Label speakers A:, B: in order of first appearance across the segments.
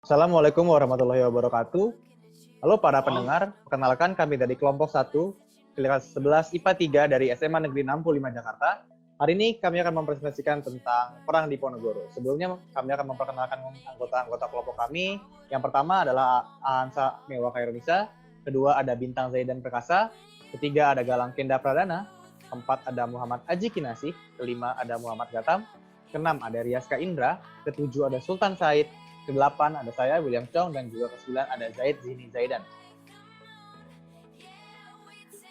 A: Assalamualaikum warahmatullahi wabarakatuh. Halo para pendengar, perkenalkan kami dari kelompok 1, kelas 11 IPA 3 dari SMA Negeri 65 Jakarta. Hari ini kami akan mempresentasikan tentang Perang di Ponorogo. Sebelumnya kami akan memperkenalkan anggota-anggota kelompok kami. Yang pertama adalah Ahansa Mewa Khairunisa, kedua ada Bintang Zaidan Perkasa, ketiga ada Galang Kenda Pradana, keempat ada Muhammad Aji Kinasih, kelima ada Muhammad Gatam, keenam ada Riaska Indra, ketujuh ada Sultan Said, ke-8 ada saya, William Chong, dan juga ke-9 ada Zaid Zini Zaidan.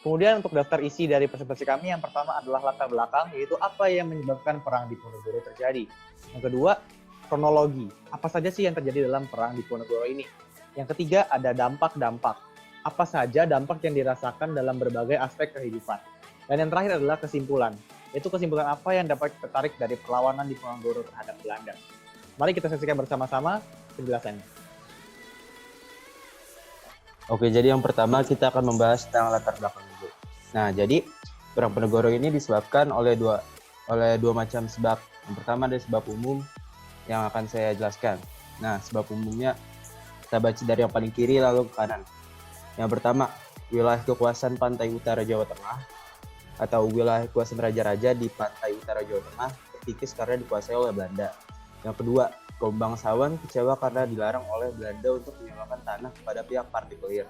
A: Kemudian untuk daftar isi dari presentasi kami, yang pertama adalah latar belakang, yaitu apa yang menyebabkan perang di Ponorogo terjadi. Yang kedua, kronologi, apa saja sih yang terjadi dalam perang di Ponorogo ini. Yang ketiga, ada dampak-dampak, apa saja dampak yang dirasakan dalam berbagai aspek kehidupan. Dan yang terakhir adalah kesimpulan, yaitu kesimpulan apa yang dapat ditarik dari perlawanan di Ponorogo terhadap Belanda. Mari kita saksikan bersama-sama penjelasannya.
B: Oke, jadi yang pertama kita akan membahas tentang latar belakang dulu. Nah, jadi Perang Ponorogo ini disebabkan oleh dua macam sebab. Yang pertama ada sebab umum yang akan saya jelaskan. Nah, sebab umumnya kita baca dari yang paling kiri lalu ke kanan. Yang pertama, wilayah kekuasaan pantai utara Jawa Tengah atau wilayah kekuasaan raja-raja di pantai utara Jawa Tengah terkikis karena dikuasai oleh Belanda. Yang kedua, kaum bangsawan kecewa karena dilarang oleh Belanda untuk menyewakan tanah kepada pihak partikulir.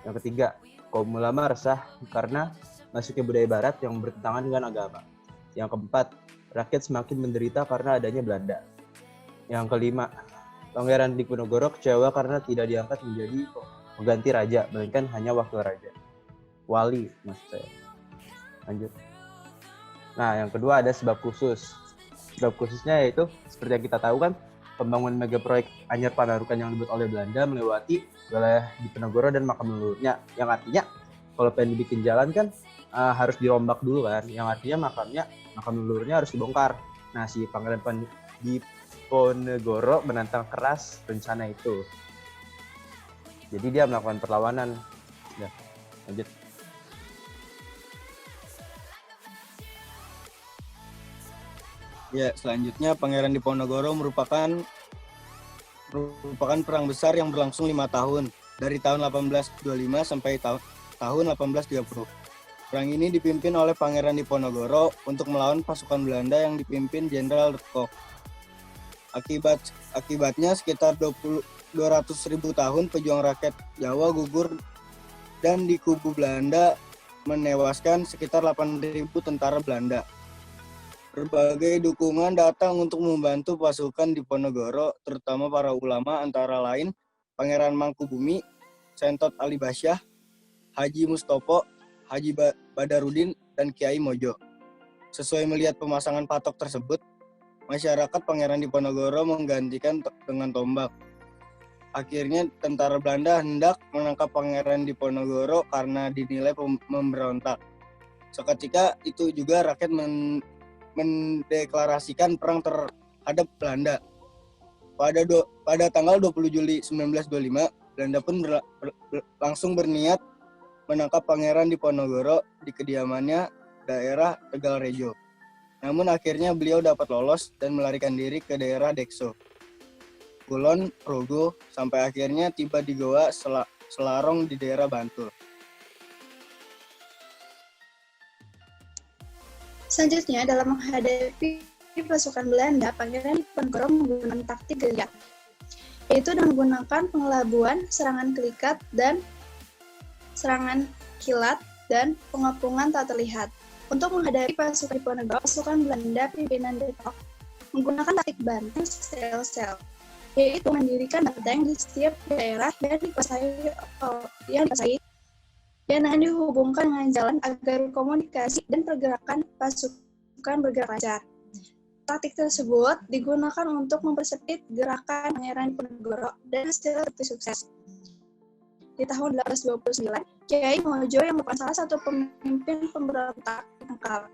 B: Yang ketiga, kaum ulama resah karena masuknya budaya barat yang bertentangan dengan agama. Yang keempat, rakyat semakin menderita karena adanya Belanda. Yang kelima, Pangeran Diponegoro kecewa karena tidak diangkat menjadi pengganti raja, melainkan hanya wakil raja. Wali, maksud saya. Lanjut. Nah, yang kedua ada sebab khusus. Sebab khususnya yaitu seperti yang kita tahu kan, pembangunan mega proyek Anyar Panarukan yang dibuat oleh Belanda melewati wilayah Diponegoro dan makam leluhurnya. Yang artinya kalau pengen dibikin jalan kan harus dirombak dulu kan. Yang artinya makam leluhurnya harus dibongkar. Nah, si Pangeran Diponegoro menantang keras rencana itu. Jadi dia melakukan perlawanan. Ya, lanjut.
C: Ya, selanjutnya Pangeran Diponegoro merupakan perang besar yang berlangsung 5 tahun, dari tahun 1825 sampai tahun 1830. Perang ini dipimpin oleh Pangeran Diponegoro untuk melawan pasukan Belanda yang dipimpin Jenderal de Kock. Akibatnya sekitar 200.000 tahun pejuang rakyat Jawa gugur dan di kubu Belanda menewaskan sekitar 8.000 tentara Belanda. Berbagai dukungan datang untuk membantu pasukan Diponegoro, terutama para ulama antara lain Pangeran Mangkubumi, Sentot Ali Basyah, Haji Mustopo, Haji Badarudin, dan Kiai Mojo. Sesuai melihat pemasangan patok tersebut, masyarakat Pangeran Diponegoro menggantikan dengan tombak. Akhirnya tentara Belanda hendak menangkap Pangeran Diponegoro karena dinilai memberontak. Seketika itu juga rakyat mendeklarasikan perang terhadap Belanda. Pada tanggal 20 Juli 1925, Belanda pun langsung berniat menangkap Pangeran Diponegoro di kediamannya daerah Tegalrejo. Namun akhirnya beliau dapat lolos dan melarikan diri ke daerah Dekso, Kulon Progo, sampai akhirnya tiba di Goa Selarong di daerah Bantul.
D: Selanjutnya, dalam menghadapi pasukan Belanda, Pangeran Diponegoro menggunakan taktik gerilya, yaitu dengan menggunakan pengelabuan, serangan kelikat, dan serangan kilat, dan pengepungan tak terlihat. Untuk menghadapi pasukan Diponegoro, pasukan Belanda pimpinan de Kock menggunakan taktik banteng sel-sel, yaitu mendirikan benteng di setiap daerah yang dikuasai dan dihubungkan dengan jalan agar komunikasi dan pergerakan pasukan bergerak lancar. Taktik tersebut digunakan untuk mempersempit gerakan Pangeran Diponegoro dan hasil itu sukses. Di tahun 1829, Kiai Mojo yang merupakan salah satu pemimpin pemberontak ditangkap.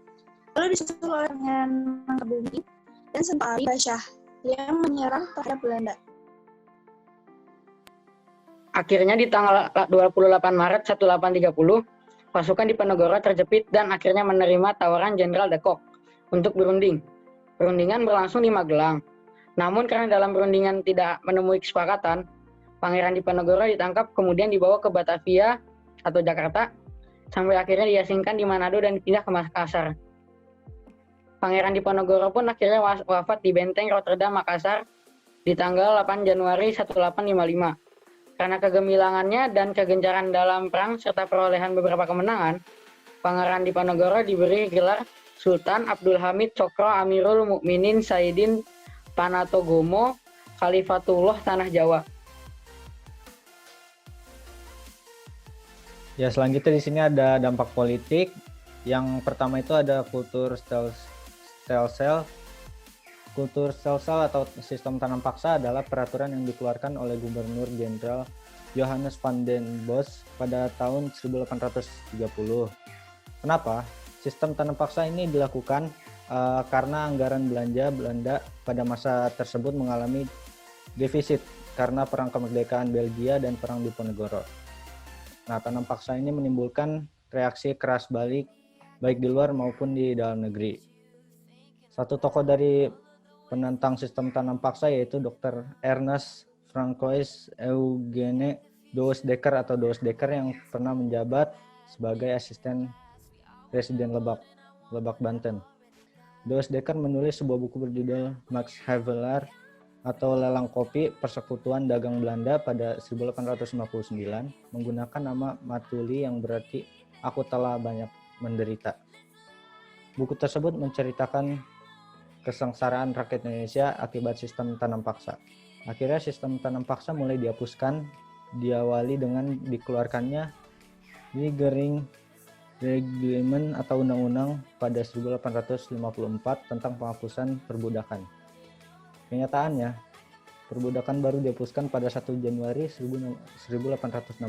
D: Lalu disusul oleh Pangeran Mangkubumi dan Sentot Ali Basyah yang menyerang terhadap Belanda.
E: Akhirnya di tanggal 28 Maret 1830, pasukan Diponegoro terjepit dan akhirnya menerima tawaran Jenderal de Kock untuk berunding. Perundingan berlangsung di Magelang. Namun karena dalam perundingan tidak menemui kesepakatan, Pangeran Diponegoro ditangkap kemudian dibawa ke Batavia atau Jakarta sampai akhirnya diasingkan di Manado dan dipindah ke Makassar. Pangeran Diponegoro pun akhirnya wafat di Benteng Rotterdam, Makassar di tanggal 8 Januari 1855. Karena kegemilangannya dan kegencaran dalam perang serta perolehan beberapa kemenangan, Pangeran Diponegoro diberi gelar Sultan Abdul Hamid Cokro Amirul Mukminin Saidin Panatogomo Khalifatullah Tanah Jawa.
F: Ya, selanjutnya di sini ada dampak politik. Yang pertama itu ada kultur stelsel. Kultur stelsel atau sistem tanam paksa adalah peraturan yang dikeluarkan oleh Gubernur Jenderal Johannes van den Bos pada tahun 1830. Kenapa? Sistem tanam paksa ini dilakukan karena anggaran belanja Belanda pada masa tersebut mengalami defisit karena perang kemerdekaan Belgia dan perang Diponegoro. Nah, tanam paksa ini menimbulkan reaksi keras balik baik di luar maupun di dalam negeri. Satu tokoh dari penentang sistem tanam paksa yaitu Dr. Ernest Francois Eugene Doosdekker atau Doosdekker yang pernah menjabat sebagai asisten Presiden Lebak Banten. Doosdekker menulis sebuah buku berjudul Max Havelaar atau Lelang Kopi Persekutuan Dagang Belanda pada 1859 menggunakan nama Matuli yang berarti aku telah banyak menderita. Buku tersebut menceritakan kesengsaraan rakyat Indonesia akibat sistem tanam paksa. Akhirnya sistem tanam paksa mulai dihapuskan, diawali dengan dikeluarkannya Wiering Reglement atau Undang-Undang pada 1854 tentang penghapusan perbudakan. Kenyataannya, perbudakan baru dihapuskan pada 1 Januari 1860.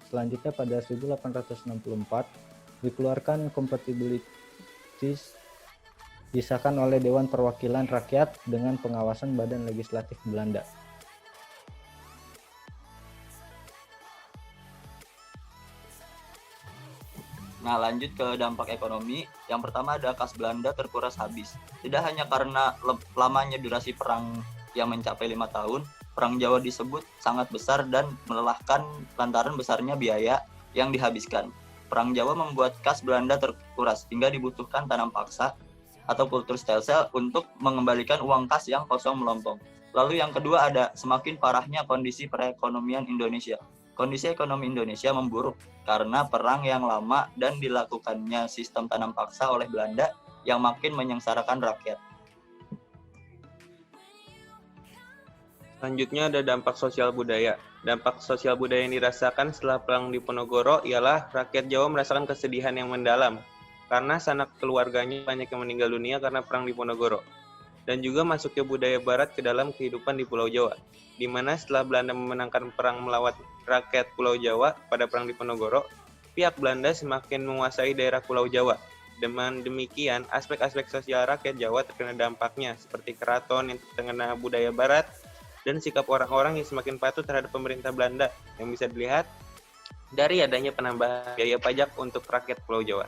F: Selanjutnya pada 1864 dikeluarkan Compatibilities disahkan oleh Dewan Perwakilan Rakyat dengan pengawasan Badan Legislatif Belanda.
G: Nah, lanjut ke dampak ekonomi. Yang pertama ada kas Belanda terkuras habis. Tidak hanya karena lamanya durasi perang yang mencapai 5 tahun, perang Jawa disebut sangat besar dan melelahkan lantaran besarnya biaya yang dihabiskan. Perang Jawa membuat kas Belanda terkuras hingga dibutuhkan tanam paksa atau kultur stelsel untuk mengembalikan uang kas yang kosong melompong. Lalu yang kedua ada semakin parahnya kondisi perekonomian Indonesia. Kondisi ekonomi Indonesia memburuk karena perang yang lama dan dilakukannya sistem tanam paksa oleh Belanda yang makin menyengsarakan rakyat.
H: Selanjutnya ada dampak sosial budaya. Dampak sosial budaya yang dirasakan setelah perang Diponegoro ialah rakyat Jawa merasakan kesedihan yang mendalam karena sanak keluarganya banyak yang meninggal dunia karena perang Diponegoro. Dan juga masuknya budaya barat ke dalam kehidupan di Pulau Jawa, di mana setelah Belanda memenangkan perang melawan rakyat Pulau Jawa pada perang Diponegoro, pihak Belanda semakin menguasai daerah Pulau Jawa. Dengan demikian, aspek-aspek sosial rakyat Jawa terkena dampaknya, seperti keraton yang terkena budaya barat, dan sikap orang-orang yang semakin patuh terhadap pemerintah Belanda, yang bisa dilihat dari adanya penambahan biaya pajak untuk rakyat Pulau Jawa.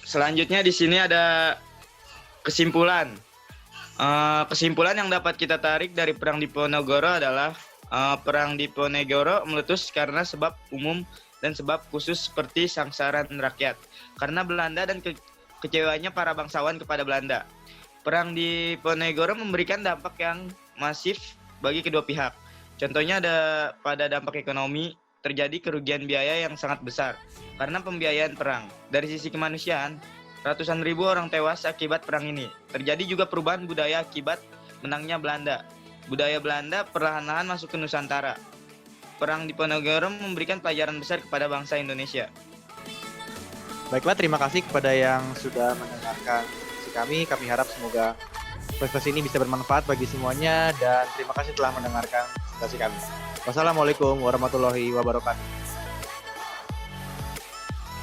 I: Selanjutnya di sini ada kesimpulan. Kesimpulan yang dapat kita tarik dari perang Diponegoro adalah perang Diponegoro meletus karena sebab umum dan sebab khusus seperti sangsaran rakyat karena Belanda dan kecewanya para bangsawan kepada Belanda. Perang Diponegoro memberikan dampak yang masif bagi kedua pihak. Contohnya ada pada dampak ekonomi, terjadi kerugian biaya yang sangat besar karena pembiayaan perang. Dari sisi kemanusiaan, ratusan ribu orang tewas akibat perang ini. Terjadi juga perubahan budaya akibat menangnya Belanda. Budaya Belanda perlahan-lahan masuk ke Nusantara. Perang Diponegoro memberikan pelajaran besar kepada bangsa Indonesia.
A: Baiklah, terima kasih kepada yang sudah mendengarkan diskusi kami. Kami harap semoga presentasi ini bisa bermanfaat bagi semuanya dan terima kasih telah mendengarkan presentasi kami. Wassalamualaikum warahmatullahi wabarakatuh.